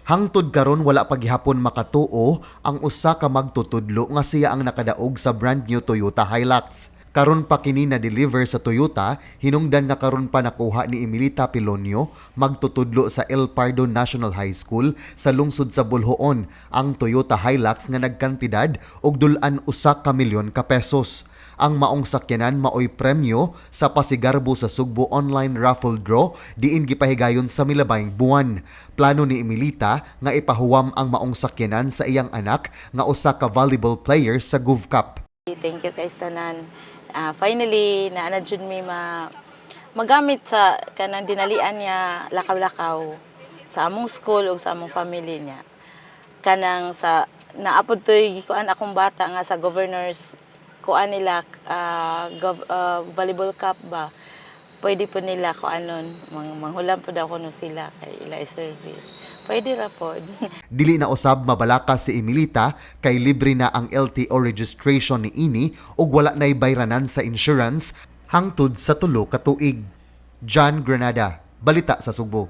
Hangtod karon wala pa gihapon makatuo ang usa ka magtutudlo nga siya ang nakadaog sa brand new Toyota Hilux. Karon pa kini na-deliver sa Toyota, hinungdan nga karon pa nakuha ni Emilita Pilonio magtutudlo sa El Pardo National High School sa lungsod sa Bulhoon ang Toyota Hilux nga nagkantidad og dulan usa ka milyon ka pesos. Ang maong sakyanan maoy premyo sa pasigarbo sa Sugbo online raffle draw diin gipahigayon sa milabayng buwan. Plano ni Emilita nga ipahuwam ang maong sakyanan sa iyang anak nga usa ka volleyball player sa GovCup. Thank you kay Tanan. Finally, naana jud mi magamit sa kanang dinalian niya lakaw-lakaw sa among school ug sa among family niya. Kanang sa naapod toy gikuan akong bata nga sa governors kuan nila volleyball cup ba. Pwede po nila kuanon manghulam po daw kuno sila kay ila service. Pwede ra pod. Dili na usab mabalaka si Emilita kay libre na ang LTO registration ni ini ug wala nay bayranan sa insurance hangtod sa 3 ka tuig. John Granada, Balita sa Sugbo.